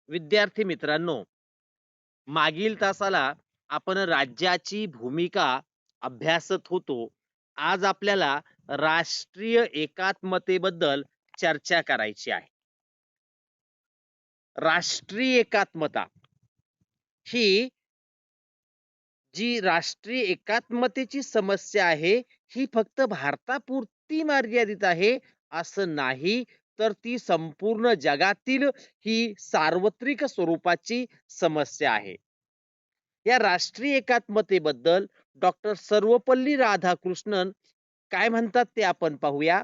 विद्यार्थी मित्रांनो, मागील तासाला आपण राज्याची भूमिका अभ्यासत होतो. आज आपल्याला राष्ट्रीय एकात्मतेबद्दल चर्चा करायची आहे. राष्ट्रीय एकात्मता ही जी राष्ट्रीय एकात्मतेची समस्या आहे, ही फक्त भारतापुरती मर्यादित आहे असं नाही, तर ती संपूर्ण जगातील ही सार्वत्रिक स्वरूपाची समस्या आहे. या राष्ट्रीय एकात्मतेबद्दल डॉक्टर सर्वपल्ली राधाकृष्णन काय म्हणतात ते आपण पाहूया.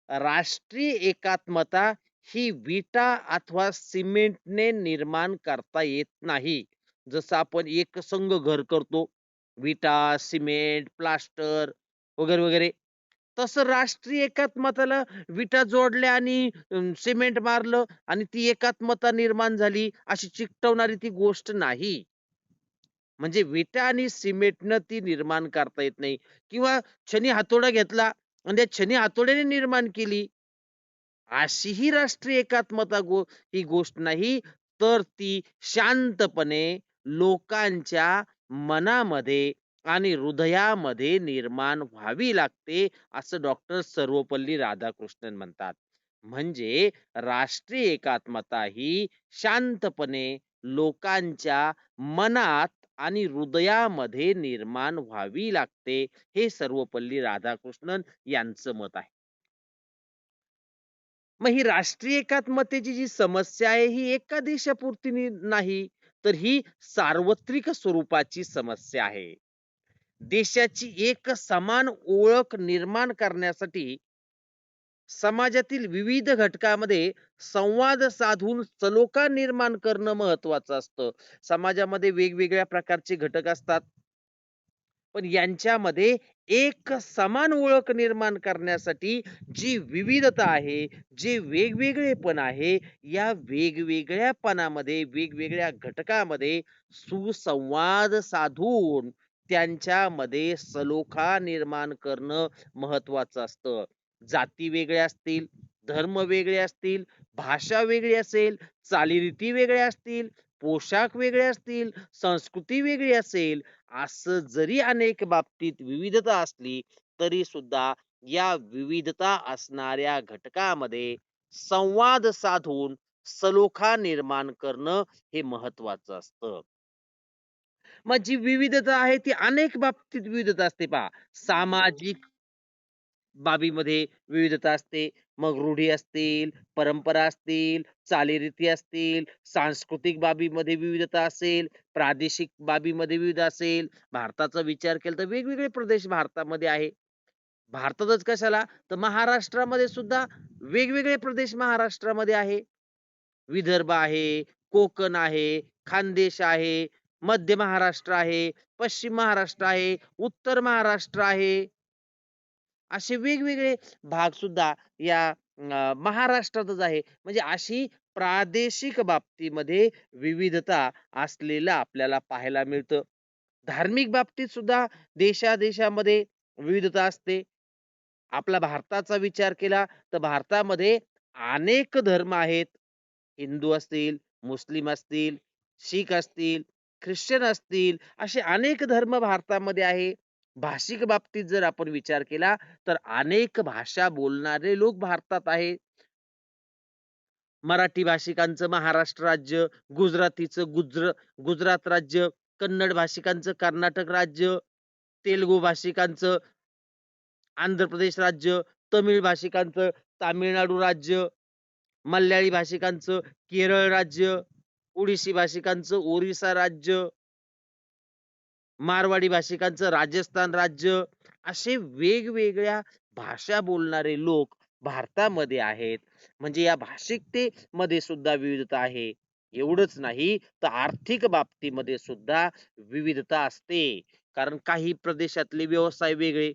राष्ट्रीय एकात्मता ही विटा अथवा सिमेंटने निर्माण करता येत नाही. जसं आपण एकसंघ घर करतो, विटा, सिमेंट, प्लास्टर वगैरे, वगैरे. तसं राष्ट्रीय एकात्मताला विटा जोडल्या आणि सिमेंट मारलं आणि ती एकात्मता निर्माण झाली, अशी चिकटवणारी ती गोष्ट नाही. म्हणजे विटा आणि सिमेंटनं ती निर्माण करता येत नाही किंवा छनी हातोडा घेतला आणि त्या छनी हातोड्याने निर्माण केली. अशी ही राष्ट्रीय एकात्मता ही गोष्ट नाही, तर ती शांतपणे लोकांच्या मनामध्ये आणि हृदयामध्ये निर्माण व्हावी लागते, असं डॉक्टर सर्वपल्ली राधाकृष्णन म्हणतात. म्हणजे राष्ट्रीय एकात्मता ही शांतपणे लोकांच्या मनात आणि हृदयामध्ये निर्माण व्हावी लागते, हे सर्वपल्ली राधाकृष्णन यांचं मत आहे. मग ही राष्ट्रीय एकात्मतेची जी समस्या आहे, ही एका देशापुरती नाही, तर ही सार्वत्रिक स्वरूपाची समस्या आहे. देशाची एक समान ओळख निर्माण करण्यासाठी समाजातील विविध घटकामध्ये संवाद साधून सलोखा निर्माण करणं महत्वाचं असतं. समाजामध्ये वेगवेगळ्या प्रकारचे घटक असतात. पण यांच्यामध्ये एक समान ओळख निर्माण करण्यासाठी जी विविधता आहे, जे वेगवेगळेपण आहे, या वेगवेगळ्यापणामध्ये, वेगवेगळ्या घटकामध्ये सुसंवाद साधून त्यांच्यामध्ये सलोखा निर्माण करणं महत्वाचं असतं. जाती वेगळ्या असतील, धर्म वेगळे असतील, भाषा वेगळी असेल, चालीरीती वेगळ्या असतील, पोशाख वेगळे असतील, संस्कृती वेगळी असेल, असं जरी अनेक बाबतीत विविधता असली, तरी सुद्धा या विविधता असणाऱ्या घटकामध्ये संवाद साधून सलोखा निर्माण करणं हे महत्वाचं असतं. मग जी विविधता आहे ती अनेक बाबतीत विविधता असते पहा. सामाजिक बाबीमध्ये विविधता असते. मग रूढी असतील, परंपरा असतील, चालीरीती असतील, सांस्कृतिक बाबीमध्ये विविधता असेल, प्रादेशिक बाबीमध्ये विविध असेल. भारताचा विचार केला तर वेगवेगळे प्रदेश भारतामध्ये आहे. भारतातच कशाला तर महाराष्ट्रामध्ये सुद्धा वेगवेगळे प्रदेश महाराष्ट्रामध्ये आहे. विदर्भ आहे, कोकण आहे, खानदेश आहे, मध्य महाराष्ट्र आहे, पश्चिम महाराष्ट्र आहे, उत्तर महाराष्ट्र आहे. असे वेगवेगळे भाग सुद्धा या महाराष्ट्रातच आहे. म्हणजे अशी प्रादेशिक बाबतीमध्ये विविधता असलेलं आपल्याला पाहायला मिळतं. धार्मिक बाबतीत सुद्धा देशादेशामध्ये विविधता असते. आपला भारताचा विचार केला तर भारतामध्ये अनेक धर्म आहेत. हिंदू असतील, मुस्लिम असतील, शीख असतील, ख्रिश्चन असतील, असे अनेक धर्म भारतामध्ये आहे. भाषिक बाबतीत जर आपण विचार केला, तर अनेक भाषा बोलणारे लोक भारतात आहेत. मराठी भाषिकांचं महाराष्ट्र राज्य, गुजरातीचं गुजरात राज्य, कन्नड भाषिकांचं कर्नाटक राज्य, तेलुगू भाषिकांचं आंध्र प्रदेश राज्य, तमिळ भाषिकांचं तामिळनाडू राज्य, मल्याळी भाषिकांचं केरळ राज्य, ओडिसी भाषिकांचं ओरिसा राज्य, मारवाडी भाषिकांचं राजस्थान राज्य, असे वेगवेगळ्या भाषा बोलणारे लोक भारतामध्ये आहेत. म्हणजे या भाषिकतेमध्ये सुद्धा विविधता आहे. एवढंच नाही तर आर्थिक बाबतीमध्ये सुद्धा विविधता असते. कारण काही प्रदेशातले व्यवसाय वेगळे.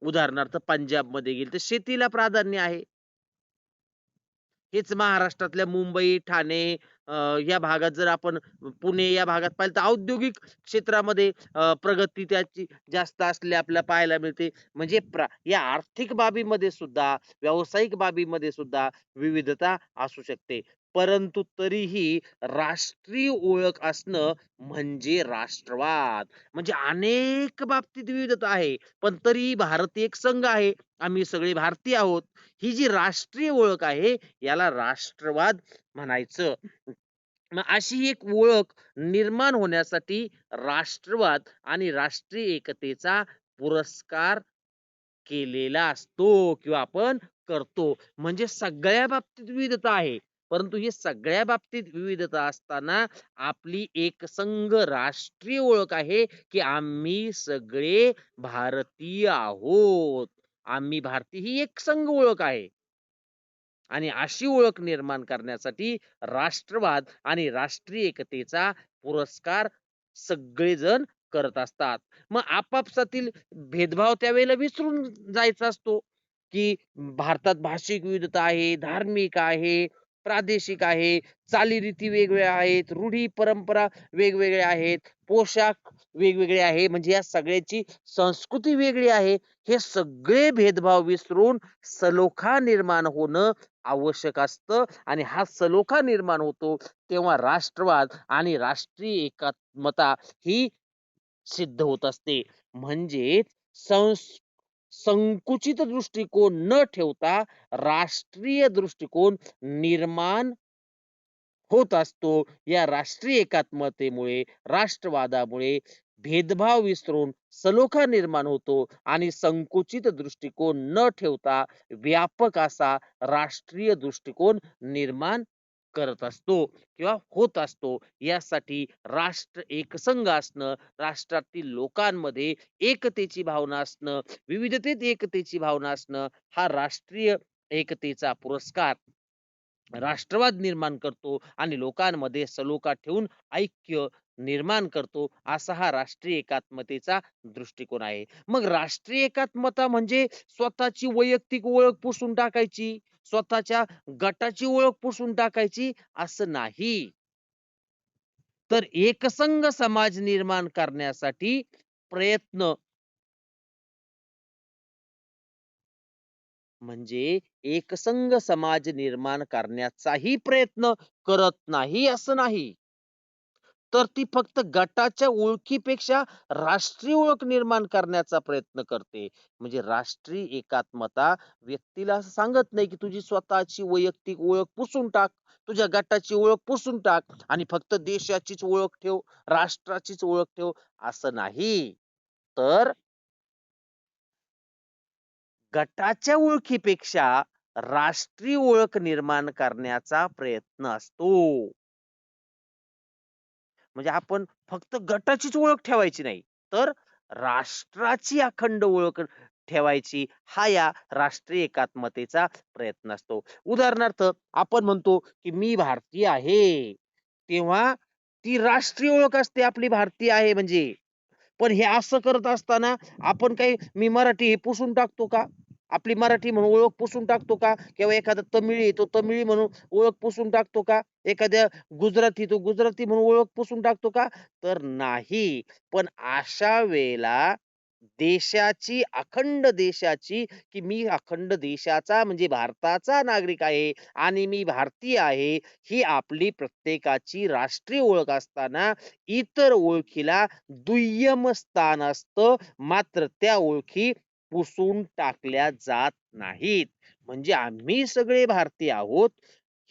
उदाहरणार्थ पंजाबमध्ये गेले तर शेतीला प्राधान्य आहे. हेच महाराष्ट्रातल्या मुंबई, ठाणे अ, या भागात जर आपण पुणे या भागात पाहिलं तर औद्योगिक क्षेत्रामध्ये प्रगती त्याची जास्त असले आपल्याला पाहायला मिळते. म्हणजे या आर्थिक बाबीमध्ये सुद्धा, व्यावसायिक बाबीमध्ये सुद्धा विविधता असू शकते. परंतु तरीही राष्ट्रीय ओळख असणं म्हणजे राष्ट्रवाद. म्हणजे अनेक बाबतीत विविधता आहे, पण तरीही भारत एक संघ आहे. आम्ही सगळे भारतीय आहोत. ही जी राष्ट्रीय ओळख आहे, याला राष्ट्रवाद म्हणायचं. मग अशी एक ओळख निर्माण होण्यासाठी राष्ट्रवाद आणि राष्ट्रीय एकतेचा पुरस्कार केलेला असतो किंवा आपण करतो. म्हणजे सगळ्या बाबतीत विविधता आहे. परंतु ही सगळ्या बाबतीत विविधता असताना आपली एकसंघ राष्ट्रीय ओळख आहे, की आम्ही सगळे भारतीय आहोत. आम्ही भारतीय ही एकसंघ ओळख आहे. आणि अशी ओळख निर्माण करण्यासाठी राष्ट्रवाद आणि राष्ट्रीय एकतेचा पुरस्कार सगळेजण करत असतात. मग आपापसातील भेदभाव त्यावेळेला विसरून जायचा असतो, की भारतात भाषिक विविधता आहे, धार्मिक आहे, प्रादेशिक आहे, चालीरीती वेगवेगळ्या आहेत, रूढी परंपरा वेगवेगळ्या आहेत, पोशाख वेगवेगळे आहे, म्हणजे या सगळ्याची संस्कृती वेगळी आहे. हे सगळे भेदभाव विसरून सलोखा निर्माण होणं आवश्यक असतं आणि हा सलोखा निर्माण होतो तेव्हा राष्ट्रवाद आणि राष्ट्रीय एकात्मता ही सिद्ध होत असते. म्हणजे संकुचित दृष्टिकोन न ठेवता राष्ट्रीय दृष्टिकोन निर्माण होत असतो. या राष्ट्रीय एकात्मतेमुळे, राष्ट्रवादामुळे भेदभाव विसरून सलोखा निर्माण होतो आणि संकुचित दृष्टिकोन न ठेवता व्यापक असा राष्ट्रीय दृष्टिकोन निर्माण करत असतो किंवा होत असतो. यासाठी राष्ट्र एकसंघ असणं, राष्ट्रातील लोकांमध्ये एकतेची भावना असणं, विविधतेत एकतेची भावना असणं, हा राष्ट्रीय एकतेचा पुरस्कार राष्ट्रवाद निर्माण करतो आणि लोकांमध्ये सलोखा ठेवून ऐक्य निर्माण करतो. असा हा राष्ट्रीय एकात्मतेचा दृष्टिकोन आहे. मग राष्ट्रीय एकात्मता म्हणजे स्वतःची वैयक्तिक ओळख पुसून टाकायची, स्वतःच्या गटाची ओळख पुसून टाकायची असं नाही. तर एकसंघ समाज निर्माण करण्यासाठी प्रयत्न म्हणजे एकसंघ समाज निर्माण करण्याचाही प्रयत्न करत नाही असं नाही. तर ती फक्त गटाच्या ओळखीपेक्षा राष्ट्रीय ओळख निर्माण करण्याचा प्रयत्न करते. म्हणजे राष्ट्रीय एकात्मता व्यक्तीला असं सांगत नाही, की तुझी स्वतःची वैयक्तिक ओळख पुसून टाक, तुझ्या गटाची ओळख पुसून टाक आणि फक्त देशाचीच ओळख ठेव, राष्ट्राचीच ओळख ठेव, असं नाही. तर गटाच्या ओळखीपेक्षा राष्ट्रीय ओळख निर्माण करण्याचा प्रयत्न असतो. म्हणजे आपण फक्त गटाचीच ओळख ठेवायची नाही, तर राष्ट्राची अखंड ओळख ठेवायची, हा या राष्ट्रीय एकात्मतेचा प्रयत्न असतो. उदाहरणार्थ आपण म्हणतो, की मी भारतीय आहे. तेव्हा ती राष्ट्रीय ओळख असते आपली भारतीय आहे म्हणजे. पण हे असं करत असताना आपण काही मी मराठी हे पुसून टाकतो का? आपली मराठी म्हणून ओळख पुसून टाकतो का? किंवा एखादा तमिळी आहे तो तमिळी म्हणून ओळख पुसून टाकतो का? एखाद्या गुजराती तो गुजराती म्हणून ओळख पुसून टाकतो का? तर नाही. पण अशा वेळेला देशाची, अखंड देशाची, की मी अखंड देशाचा म्हणजे भारताचा नागरिक आहे आणि मी भारतीय आहे, ही आपली प्रत्येकाची राष्ट्रीय ओळख असताना इतर ओळखीला दुय्यम स्थान असतं. मात्र त्या ओळखी पुसून टाकल्या जात नाहीत. म्हणजे आम्ही सगळे भारतीय आहोत,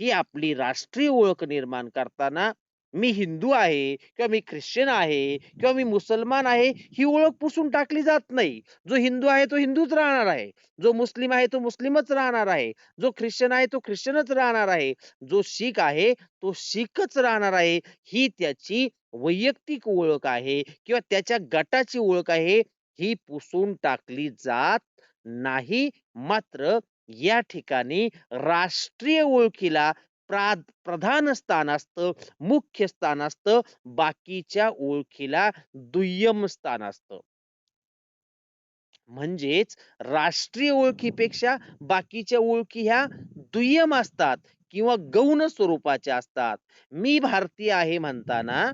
ही आपली राष्ट्रीय ओळख निर्माण करताना मी हिंदू आहे किंवा मी ख्रिश्चन आहे किंवा मी मुसलमान आहे, ही ओळख पुसून टाकली जात नाही. जो हिंदू आहे तो हिंदूच राहणार आहे. जो मुस्लिम आहे तो मुस्लिमच राहणार आहे. जो ख्रिश्चन आहे तो ख्रिश्चनच राहणार आहे. जो शीख आहे तो शीखच राहणार आहे. ही त्याची वैयक्तिक ओळख आहे किंवा त्याच्या गटाची ओळख आहे. ही पुसून टाकली जात नाही. मात्र या ठिकाणी राष्ट्रीय ओळखीला प्रधान स्थान असतं, मुख्य स्थान असतं, बाकीच्या ओळखीला दुय्यम स्थान असतं. म्हणजेच राष्ट्रीय ओळखीपेक्षा बाकीच्या ओळखी ह्या दुय्यम असतात किंवा गौण स्वरूपाच्या असतात. मी भारतीय आहे म्हणताना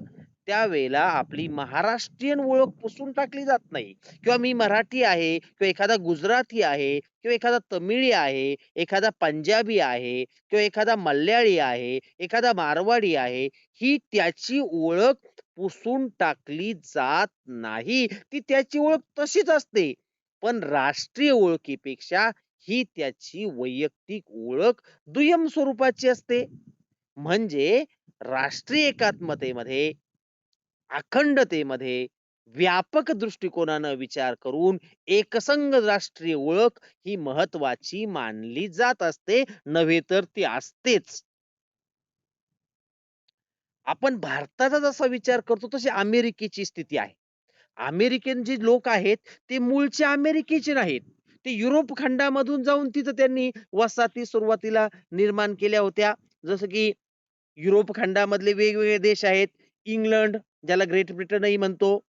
त्यावेळेला आपली महाराष्ट्रीयन ओळख पुसून टाकली जात नाही किंवा मी मराठी आहे किंवा एखादा गुजराती आहे किंवा एखादा तमिळी आहे, एखादा पंजाबी आहे किंवा एखादा मल्याळी आहे, एखादा मारवाडी आहे, ही त्याची ओळख पुसून टाकली जात नाही. ती त्याची ओळख तशीच असते. पण राष्ट्रीय ओळखीपेक्षा ही त्याची वैयक्तिक ओळख दुय्यम स्वरूपाची असते. म्हणजे राष्ट्रीय एकात्मतेमध्ये, अखंडतेमध्ये व्यापक दृष्टिकोनानं विचार करून एकसंघ राष्ट्रीय ओळख ही महत्वाची मानली जात असते, नव्हे तर ती असतेच. आपण भारताचा जसा विचार करतो तशी अमेरिकेची स्थिती आहे. अमेरिकन जे लोक आहेत ते मूळचे अमेरिकेचे नाहीत. ते युरोप खंडामधून जाऊन तिथं त्यांनी वसाहती सुरुवातीला निर्माण केल्या होत्या. जसं की युरोप खंडामधले वेगवेगळे देश आहेत. इंग्लंड, ज्याला ग्रेट ब्रिटनही म्हणतो.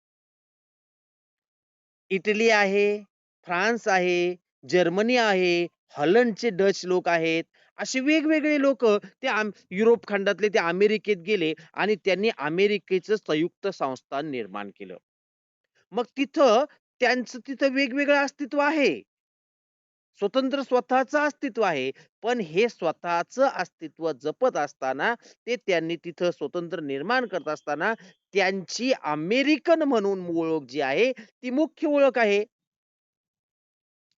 इटली आहे, फ्रान्स आहे, जर्मनी आहे, हॉलंडचे डच लोक आहेत. असे वेगवेगळे लोकं ते युरोप खंडातले ते अमेरिकेत गेले आणि त्यांनी अमेरिकेचं संयुक्त संस्थान निर्माण केलं. मग तिथं त्यांचं तिथं वेगवेगळं अस्तित्व आहे. स्वतंत्र स्वतःचं अस्तित्व आहे. पण हे स्वतःचं अस्तित्व जपत असताना, ते त्यांनी तिथं स्वतंत्र निर्माण करत असताना, त्यांची अमेरिकन म्हणून ओळख जी आहे, ती मुख्य ओळख आहे.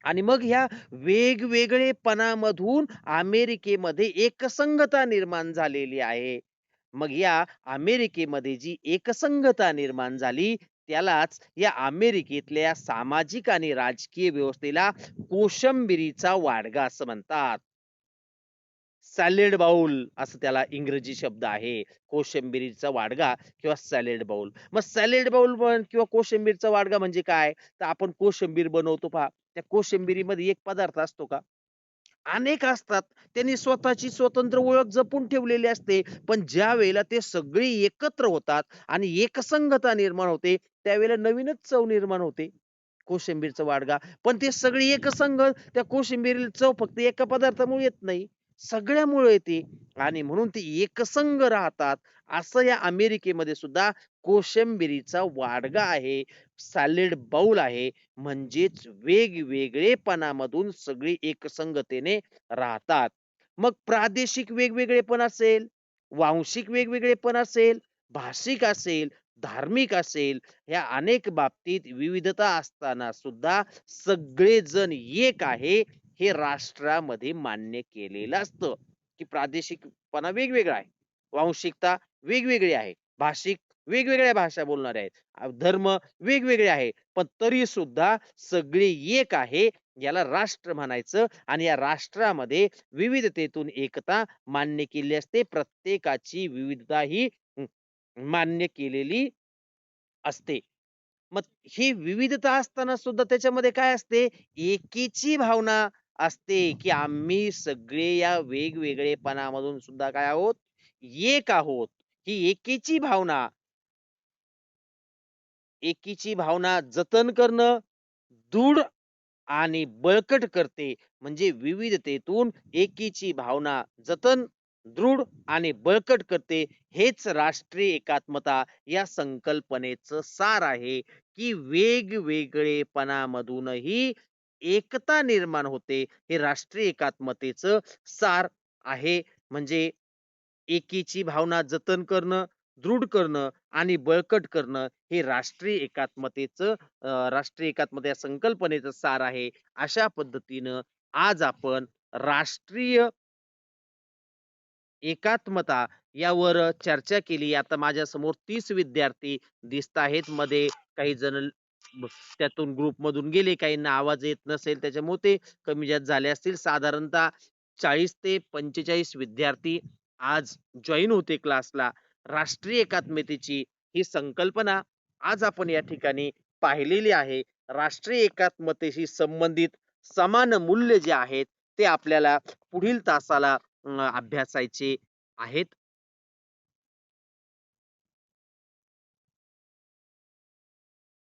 आणि मग ह्या वेगवेगळेपणामधून अमेरिकेमध्ये एकसंघता निर्माण झालेली आहे. मग या अमेरिकेमध्ये जी एकसंघता निर्माण झाली, त्यालाच या अमेरिकेतल्या सामाजिक आणि राजकीय व्यवस्थेला कोशिंबिरीचा वाडगा असं म्हणतात. सॅलड बाउल असं त्याला इंग्रजी शब्द आहे. कोशिंबिरीचा वाडगा किंवा सॅलड बाउल. मग सॅलड बाउल किंवा कोशिंबीरचा वाडगा म्हणजे काय? तर आपण कोशिंबीर बनवतो पहा. त्या कोशिंबिरीमध्ये एक पदार्थ असतो का? अनेक असतात. त्यांनी स्वतःची स्वतंत्र ओळख जपून ठेवलेली असते. पण ज्यावेळेला ते सगळे एकत्र होतात आणि एकसंघता निर्माण होते, त्यावेळेला नवीनच चव निर्माण होते. कोशिंबीरचा वाडगा. पण ते सगळे एकसंघ त्या कोशिंबीरीला चव फक्त एका पदार्थामुळे येत नाही. सगळ्यामुळे येते आणि म्हणून ते एकसंघ राहतात. असं या अमेरिकेमध्ये सुद्धा कोशिंबिरीचा वाडगा आहे, सॅलड बाउल आहे. म्हणजेच वेगवेगळेपणामधून सगळे एकसंगतेने राहतात. मग प्रादेशिक वेगवेगळेपण असेल, वांशिक वेगवेगळेपण असेल, भाषिक असेल, धार्मिक असेल, या अनेक बाबतीत विविधता असताना सुद्धा सगळेजण एक आहे, हे राष्ट्रामध्ये मान्य केलेलं असतं, की प्रादेशिकपणा वेगवेगळा आहे. वांशिकता वेगवेगळी आहे. भाषिक वेगवेगळ्या भाषा बोलणारे आहेत. धर्म वेगवेगळे आहे. पण तरी सुद्धा सगळे एक आहे. याला राष्ट्र म्हणायचं आणि या राष्ट्रामध्ये विविधतेतून एकता मान्य केली असते. प्रत्येकाची विविधता ही मान्य केलेली असते. मग ही विविधता असताना सुद्धा त्याच्यामध्ये काय असते? एकीची भावना असते, की आम्ही सगळे या वेगवेगळेपणामधून सुद्धा काय आहोत? एक आहोत. ही एकीची भावना जतन करणं, दृढ आणि बळकट करते. म्हणजे विविधतेतून एकीची भावना जतन, दृढ आणि बळकट करते. हेच राष्ट्रीय एकात्मता या संकल्पनेचं सार आहे, की वेगवेगळेपणामधूनही एकता निर्माण होते. हे राष्ट्रीय एकात्मतेचं सार आहे. म्हणजे एकीची भावना जतन करणं, दृढ करणं आणि बळकट करणं हे राष्ट्रीय एकात्मता या संकल्पनेचं सार आहे. अशा पद्धतीनं आज आपण राष्ट्रीय एकात्मता यावर चर्चा केली. आता माझ्यासमोर 30 विद्यार्थी दिसत आहेत. मध्ये काही जण त्यातून ग्रुपमधून गेले. काहींना आवाज येत नसेल त्याच्यामुळे ते कमी जास्त झाले असतील. साधारणतः 40 ते 45 विद्यार्थी आज जॉइन होते क्लासला. राष्ट्रीय एकात्मतेची ही संकल्पना आज आपण या ठिकाणी पाहिलेली आहे. राष्ट्रीय एकात्मतेशी संबंधित समान मूल्य जे आहेत ते आपल्याला पुढील तासाला अभ्यासायचे आहेत.